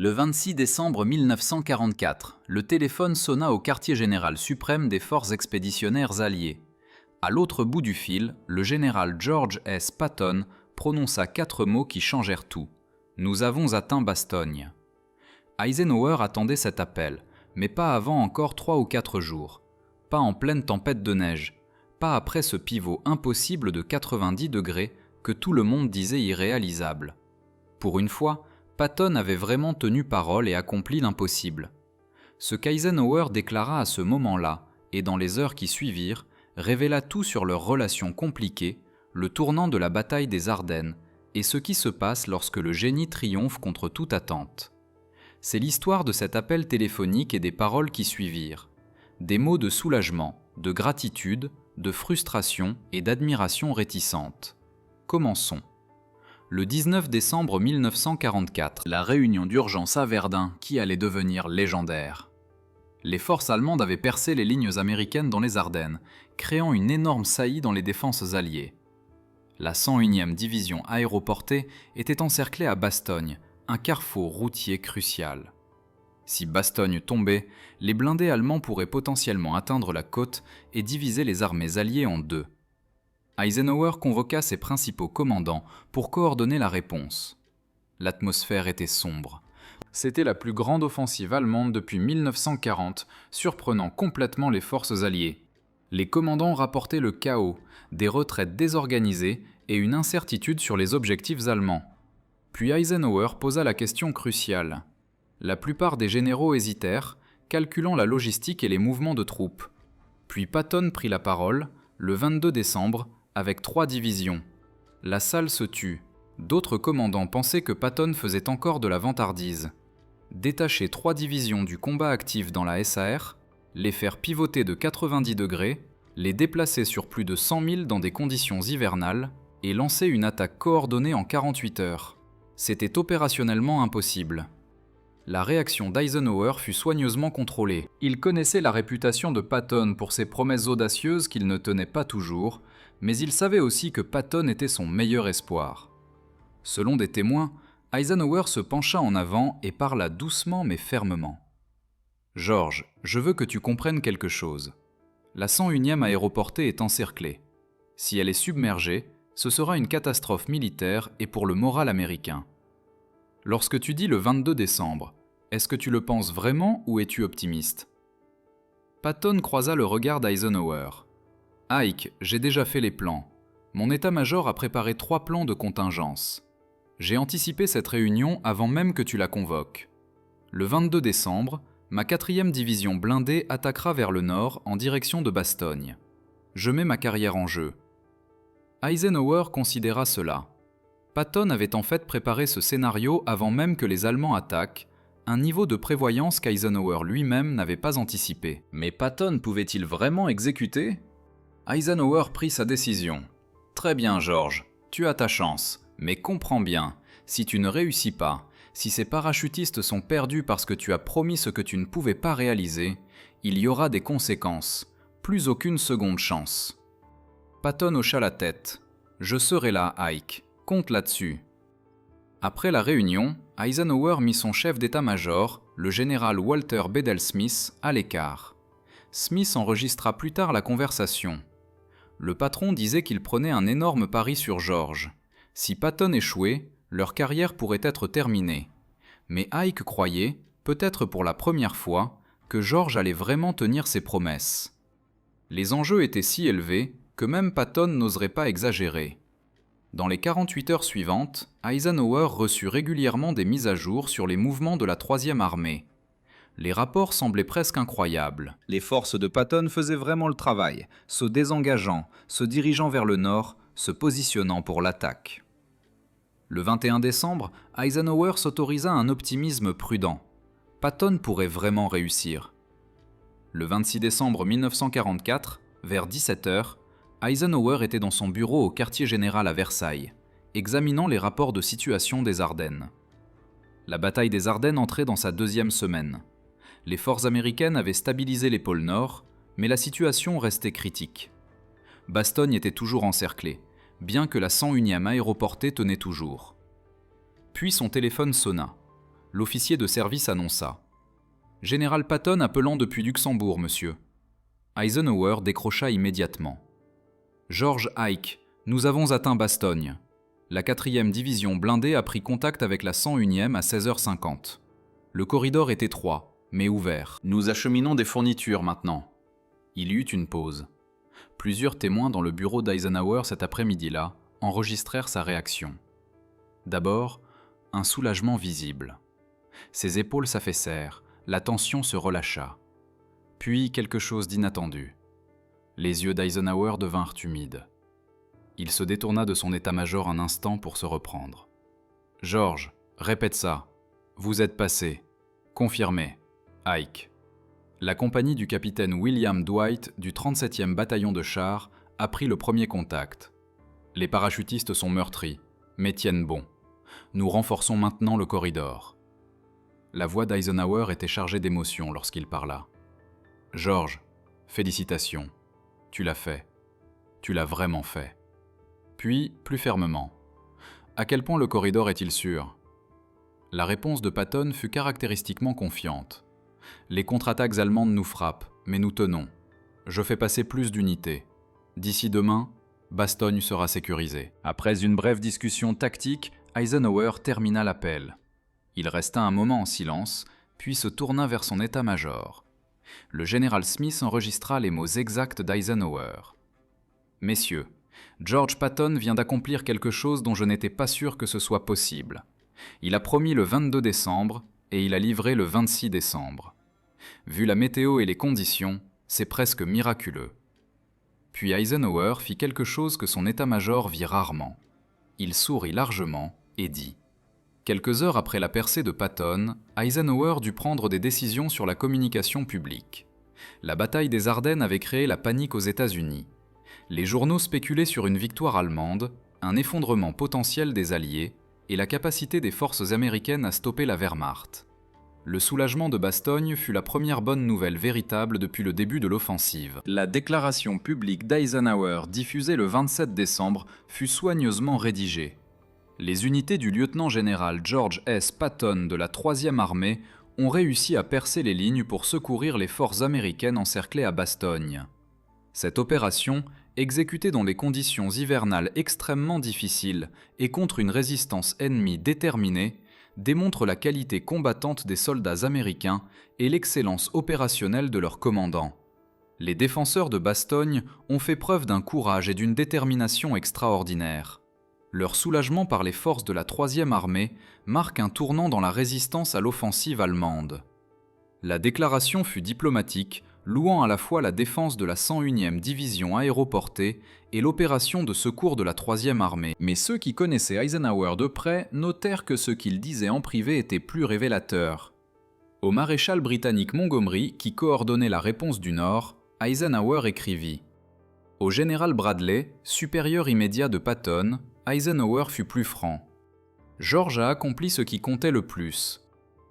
Le 26 décembre 1944, le téléphone sonna au quartier général suprême des forces expéditionnaires alliées. À l'autre bout du fil, le général George S. Patton prononça 4 mots qui changèrent tout. « Nous avons atteint Bastogne ». Eisenhower attendait cet appel, mais pas avant encore 3 ou 4 jours. Pas en pleine tempête de neige, pas après ce pivot impossible de 90 degrés que tout le monde disait irréalisable. Pour une fois, Patton avait vraiment tenu parole et accompli l'impossible. Ce qu'Eisenhower déclara à ce moment-là, et dans les heures qui suivirent, révéla tout sur leur relation compliquée, le tournant de la bataille des Ardennes, et ce qui se passe lorsque le génie triomphe contre toute attente. C'est l'histoire de cet appel téléphonique et des paroles qui suivirent. Des mots de soulagement, de gratitude, de frustration et d'admiration réticente. Commençons. Le 19 décembre 1944, la réunion d'urgence à Verdun qui allait devenir légendaire. Les forces allemandes avaient percé les lignes américaines dans les Ardennes, créant une énorme saillie dans les défenses alliées. La 101e division aéroportée était encerclée à Bastogne, un carrefour routier crucial. Si Bastogne tombait, les blindés allemands pourraient potentiellement atteindre la côte et diviser les armées alliées en deux. Eisenhower convoqua ses principaux commandants pour coordonner la réponse. L'atmosphère était sombre. C'était la plus grande offensive allemande depuis 1940, surprenant complètement les forces alliées. Les commandants rapportaient le chaos, des retraites désorganisées et une incertitude sur les objectifs allemands. Puis Eisenhower posa la question cruciale. La plupart des généraux hésitèrent, calculant la logistique et les mouvements de troupes. Puis Patton prit la parole, le 22 décembre, avec 3 divisions. La salle se tut. D'autres commandants pensaient que Patton faisait encore de la vantardise. Détacher 3 divisions du combat actif dans la SAR, les faire pivoter de 90 degrés, les déplacer sur plus de 100 000 dans des conditions hivernales, et lancer une attaque coordonnée en 48 heures. C'était opérationnellement impossible. La réaction d'Eisenhower fut soigneusement contrôlée. Il connaissait la réputation de Patton pour ses promesses audacieuses qu'il ne tenait pas toujours, mais il savait aussi que Patton était son meilleur espoir. Selon des témoins, Eisenhower se pencha en avant et parla doucement mais fermement. « George, je veux que tu comprennes quelque chose. La 101e aéroportée est encerclée. Si elle est submergée, ce sera une catastrophe militaire et pour le moral américain. Lorsque tu dis le 22 décembre, est-ce que tu le penses vraiment ou es-tu optimiste ?» Patton croisa le regard d'Eisenhower. « Ike, j'ai déjà fait les plans. Mon état-major a préparé 3 plans de contingence. J'ai anticipé cette réunion avant même que tu la convoques. Le 22 décembre, ma 4e division blindée attaquera vers le nord en direction de Bastogne. Je mets ma carrière en jeu. » Eisenhower considéra cela. Patton avait en fait préparé ce scénario avant même que les Allemands attaquent, un niveau de prévoyance qu'Eisenhower lui-même n'avait pas anticipé. Mais Patton pouvait-il vraiment exécuter ? Eisenhower prit sa décision. « Très bien, George, tu as ta chance, mais comprends bien, si tu ne réussis pas, si ces parachutistes sont perdus parce que tu as promis ce que tu ne pouvais pas réaliser, il y aura des conséquences, plus aucune seconde chance. » Patton hocha la tête. « Je serai là, Ike. Compte là-dessus. » Après la réunion, Eisenhower mit son chef d'état-major, le général Walter Bedell Smith, à l'écart. Smith enregistra plus tard la conversation. Le patron disait qu'il prenait un énorme pari sur George. Si Patton échouait, leur carrière pourrait être terminée. Mais Ike croyait, peut-être pour la première fois, que George allait vraiment tenir ses promesses. Les enjeux étaient si élevés que même Patton n'oserait pas exagérer. Dans les 48 heures suivantes, Eisenhower reçut régulièrement des mises à jour sur les mouvements de la 3e armée. Les rapports semblaient presque incroyables. Les forces de Patton faisaient vraiment le travail, se désengageant, se dirigeant vers le nord, se positionnant pour l'attaque. Le 21 décembre, Eisenhower s'autorisa un optimisme prudent. Patton pourrait vraiment réussir. Le 26 décembre 1944, vers 17h, Eisenhower était dans son bureau au quartier général à Versailles, examinant les rapports de situation des Ardennes. La bataille des Ardennes entrait dans sa 2e semaine. Les forces américaines avaient stabilisé les pôles nord, mais la situation restait critique. Bastogne était toujours encerclée, bien que la 101e aéroportée tenait toujours. Puis son téléphone sonna. l'officier de service annonça. « Général Patton appelant depuis Luxembourg, monsieur. » Eisenhower décrocha immédiatement. « George Ike, nous avons atteint Bastogne. La 4e division blindée a pris contact avec la 101e à 16h50. Le corridor est étroit, mais ouvert. Nous acheminons des fournitures maintenant. » Il y eut une pause. Plusieurs témoins dans le bureau d'Eisenhower cet après-midi-là enregistrèrent sa réaction. D'abord, un soulagement visible. Ses épaules s'affaissèrent, la tension se relâcha. Puis quelque chose d'inattendu. Les yeux d'Eisenhower devinrent humides. Il se détourna de son état-major un instant pour se reprendre. « George, répète ça. Vous êtes passé. Confirmé. Ike. » La compagnie du capitaine William Dwight du 37e bataillon de chars a pris le premier contact. Les parachutistes sont meurtris, mais tiennent bon. Nous renforçons maintenant le corridor. La voix d'Eisenhower était chargée d'émotion lorsqu'il parla. « George, félicitations. Tu l'as fait. Tu l'as vraiment fait. » Puis, plus fermement. « À quel point le corridor est-il sûr ?» La réponse de Patton fut caractéristiquement confiante. « Les contre-attaques allemandes nous frappent, mais nous tenons. Je fais passer plus d'unités. D'ici demain, Bastogne sera sécurisée. » Après une brève discussion tactique, Eisenhower termina l'appel. Il resta un moment en silence, puis se tourna vers son état-major. Le général Smith enregistra les mots exacts d'Eisenhower. « Messieurs, George Patton vient d'accomplir quelque chose dont je n'étais pas sûr que ce soit possible. Il a promis le 22 décembre et il a livré le 26 décembre. Vu la météo et les conditions, c'est presque miraculeux. » Puis Eisenhower fit quelque chose que son état-major vit rarement. Il sourit largement et dit. Quelques heures après la percée de Patton, Eisenhower dut prendre des décisions sur la communication publique. La bataille des Ardennes avait créé la panique aux États-Unis. Les journaux spéculaient sur une victoire allemande, un effondrement potentiel des Alliés et la capacité des forces américaines à stopper la Wehrmacht. Le soulagement de Bastogne fut la première bonne nouvelle véritable depuis le début de l'offensive. La déclaration publique d'Eisenhower, diffusée le 27 décembre, fut soigneusement rédigée. Les unités du lieutenant-général George S. Patton de la 3e armée ont réussi à percer les lignes pour secourir les forces américaines encerclées à Bastogne. Cette opération, exécutée dans des conditions hivernales extrêmement difficiles et contre une résistance ennemie déterminée, démontre la qualité combattante des soldats américains et l'excellence opérationnelle de leurs commandants. Les défenseurs de Bastogne ont fait preuve d'un courage et d'une détermination extraordinaires. Leur soulagement par les forces de la 3e armée marque un tournant dans la résistance à l'offensive allemande. La déclaration fut diplomatique, louant à la fois la défense de la 101e division aéroportée et l'opération de secours de la 3e armée. Mais ceux qui connaissaient Eisenhower de près notèrent que ce qu'il disait en privé était plus révélateur. Au maréchal britannique Montgomery, qui coordonnait la réponse du Nord, Eisenhower écrivit « Au général Bradley, supérieur immédiat de Patton, Eisenhower fut plus franc. George a accompli ce qui comptait le plus.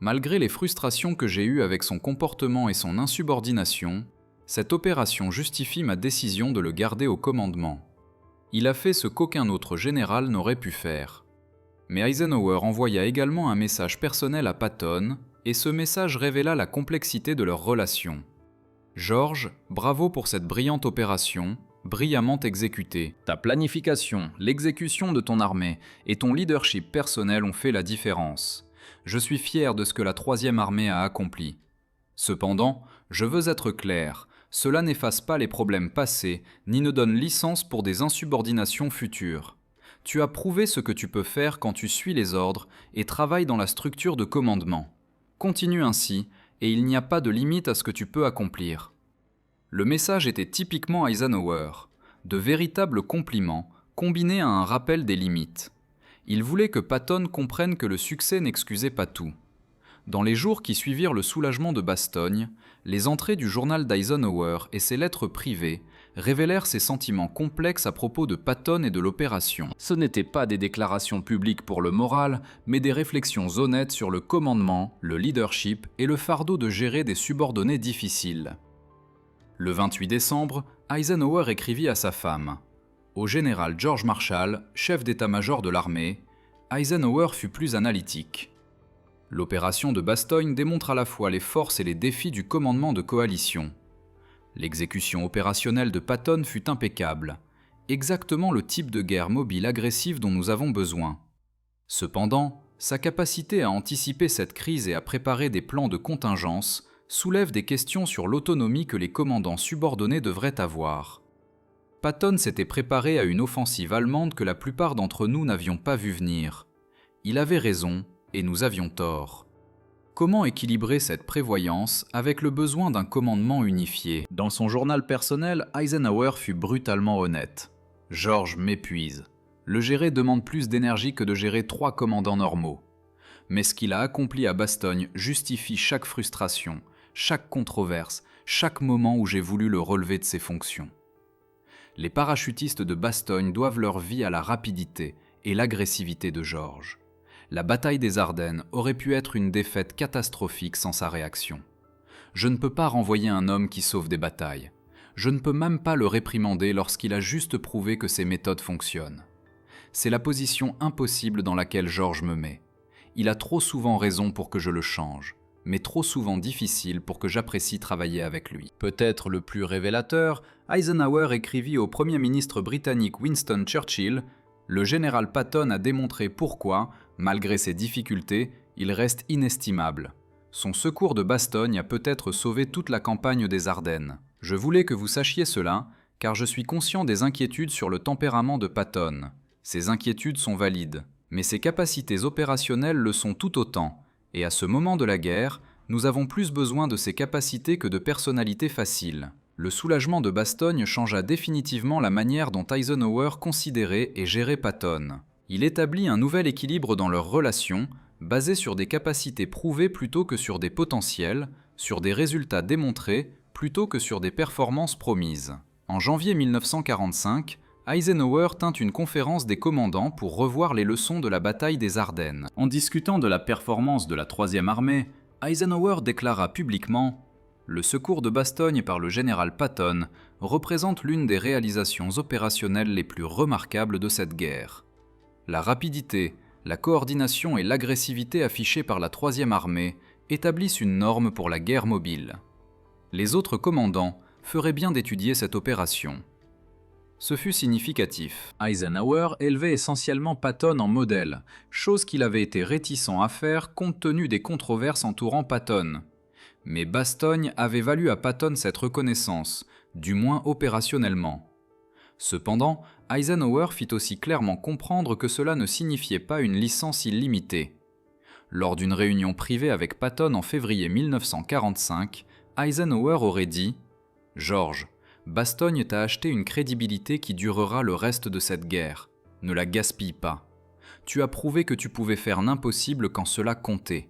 Malgré les frustrations que j'ai eues avec son comportement et son insubordination, cette opération justifie ma décision de le garder au commandement. Il a fait ce qu'aucun autre général n'aurait pu faire. » Mais Eisenhower envoya également un message personnel à Patton, et ce message révéla la complexité de leur relation. « George, bravo pour cette brillante opération, brillamment exécutée. Ta planification, l'exécution de ton armée et ton leadership personnel ont fait la différence. Je suis fier de ce que la 3e armée a accompli. Cependant, je veux être clair, cela n'efface pas les problèmes passés, ni ne donne licence pour des insubordinations futures. Tu as prouvé ce que tu peux faire quand tu suis les ordres et travailles dans la structure de commandement. Continue ainsi, et il n'y a pas de limite à ce que tu peux accomplir. » Le message était typiquement Eisenhower, de véritables compliments, combinés à un rappel des limites. Il voulait que Patton comprenne que le succès n'excusait pas tout. Dans les jours qui suivirent le soulagement de Bastogne, les entrées du journal d'Eisenhower et ses lettres privées révélèrent ses sentiments complexes à propos de Patton et de l'opération. Ce n'étaient pas des déclarations publiques pour le moral, mais des réflexions honnêtes sur le commandement, le leadership et le fardeau de gérer des subordonnés difficiles. Le 28 décembre, Eisenhower écrivit à sa femme. Au général George Marshall, chef d'état-major de l'armée, Eisenhower fut plus analytique. L'opération de Bastogne démontre à la fois les forces et les défis du commandement de coalition. L'exécution opérationnelle de Patton fut impeccable, exactement le type de guerre mobile agressive dont nous avons besoin. Cependant, sa capacité à anticiper cette crise et à préparer des plans de contingence soulève des questions sur l'autonomie que les commandants subordonnés devraient avoir. Patton s'était préparé à une offensive allemande que la plupart d'entre nous n'avions pas vue venir. Il avait raison, et nous avions tort. Comment équilibrer cette prévoyance avec le besoin d'un commandement unifié ? Dans son journal personnel, Eisenhower fut brutalement honnête. « George m'épuise. Le gérer demande plus d'énergie que de gérer 3 commandants normaux. Mais ce qu'il a accompli à Bastogne justifie chaque frustration, chaque controverse, chaque moment où j'ai voulu le relever de ses fonctions. Les parachutistes de Bastogne doivent leur vie à la rapidité et l'agressivité de George. La bataille des Ardennes aurait pu être une défaite catastrophique sans sa réaction. Je ne peux pas renvoyer un homme qui sauve des batailles. Je ne peux même pas le réprimander lorsqu'il a juste prouvé que ses méthodes fonctionnent. C'est la position impossible dans laquelle George me met. Il a trop souvent raison pour que je le change, mais trop souvent difficile pour que j'apprécie travailler avec lui. » Peut-être le plus révélateur, Eisenhower écrivit au Premier ministre britannique Winston Churchill « Le général Patton a démontré pourquoi, malgré ses difficultés, il reste inestimable. Son secours de Bastogne a peut-être sauvé toute la campagne des Ardennes. Je voulais que vous sachiez cela, car je suis conscient des inquiétudes sur le tempérament de Patton. Ces inquiétudes sont valides, mais ses capacités opérationnelles le sont tout autant, et à ce moment de la guerre, nous avons plus besoin de ses capacités que de personnalités faciles. » Le soulagement de Bastogne changea définitivement la manière dont Eisenhower considérait et gérait Patton. Il établit un nouvel équilibre dans leurs relations, basé sur des capacités prouvées plutôt que sur des potentiels, sur des résultats démontrés plutôt que sur des performances promises. En janvier 1945, Eisenhower tint une conférence des commandants pour revoir les leçons de la bataille des Ardennes. En discutant de la performance de la 3e armée, Eisenhower déclara publiquement « Le secours de Bastogne par le général Patton représente l'une des réalisations opérationnelles les plus remarquables de cette guerre. La rapidité, la coordination et l'agressivité affichées par la 3e armée établissent une norme pour la guerre mobile. Les autres commandants feraient bien d'étudier cette opération. » Ce fut significatif. Eisenhower élevait essentiellement Patton en modèle, chose qu'il avait été réticent à faire compte tenu des controverses entourant Patton. Mais Bastogne avait valu à Patton cette reconnaissance, du moins opérationnellement. Cependant, Eisenhower fit aussi clairement comprendre que cela ne signifiait pas une licence illimitée. Lors d'une réunion privée avec Patton en février 1945, Eisenhower aurait dit « George, Bastogne t'a acheté une crédibilité qui durera le reste de cette guerre. Ne la gaspille pas. Tu as prouvé que tu pouvais faire l'impossible quand cela comptait.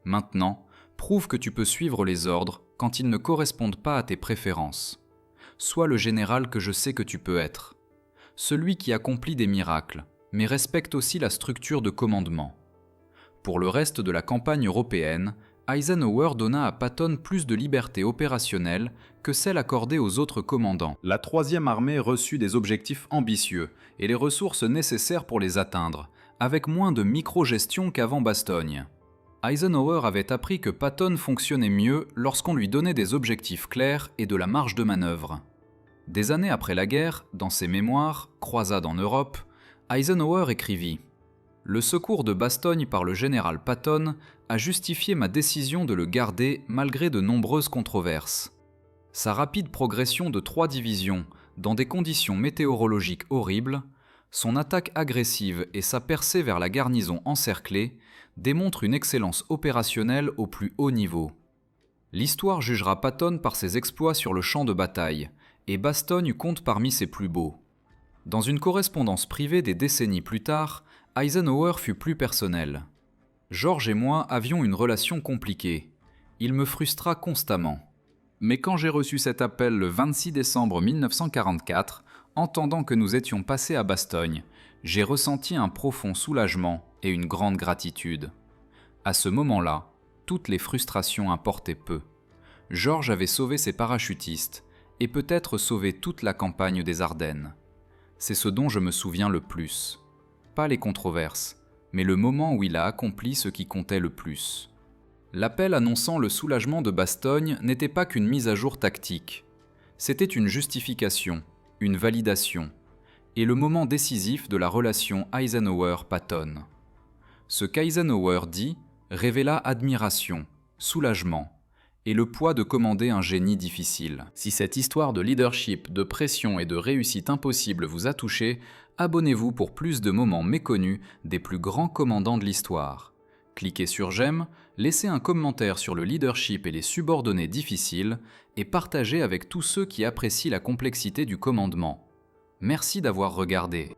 Maintenant, prouve que tu peux suivre les ordres quand ils ne correspondent pas à tes préférences. Sois le général que je sais que tu peux être. Celui qui accomplit des miracles, mais respecte aussi la structure de commandement. » Pour le reste de la campagne européenne, Eisenhower donna à Patton plus de liberté opérationnelle que celle accordée aux autres commandants. La 3e armée reçut des objectifs ambitieux et les ressources nécessaires pour les atteindre, avec moins de micro-gestion qu'avant Bastogne. Eisenhower avait appris que Patton fonctionnait mieux lorsqu'on lui donnait des objectifs clairs et de la marge de manœuvre. Des années après la guerre, dans ses mémoires « Croisade en Europe », Eisenhower écrivit « Le secours de Bastogne par le général Patton a justifié ma décision de le garder malgré de nombreuses controverses. Sa rapide progression de 3 divisions dans des conditions météorologiques horribles, son attaque agressive et sa percée vers la garnison encerclée démontrent une excellence opérationnelle au plus haut niveau. L'histoire jugera Patton par ses exploits sur le champ de bataille, et Bastogne compte parmi ses plus beaux. » Dans une correspondance privée des décennies plus tard, Eisenhower fut plus personnel. « George et moi avions une relation compliquée. Il me frustra constamment. Mais quand j'ai reçu cet appel le 26 décembre 1944, entendant que nous étions passés à Bastogne, j'ai ressenti un profond soulagement et une grande gratitude. À ce moment-là, toutes les frustrations importaient peu. George avait sauvé ses parachutistes et peut-être sauvé toute la campagne des Ardennes. C'est ce dont je me souviens le plus. Pas les controverses, mais le moment où il a accompli ce qui comptait le plus. L'appel annonçant le soulagement de Bastogne n'était pas qu'une mise à jour tactique. C'était une justification, une validation, et le moment décisif de la relation Eisenhower-Patton. Ce qu'Eisenhower dit révéla admiration, soulagement, et le poids de commander un génie difficile. Si cette histoire de leadership, de pression et de réussite impossible vous a touché, abonnez-vous pour plus de moments méconnus des plus grands commandants de l'histoire. Cliquez sur j'aime, laissez un commentaire sur le leadership et les subordonnés difficiles, et partagez avec tous ceux qui apprécient la complexité du commandement. Merci d'avoir regardé.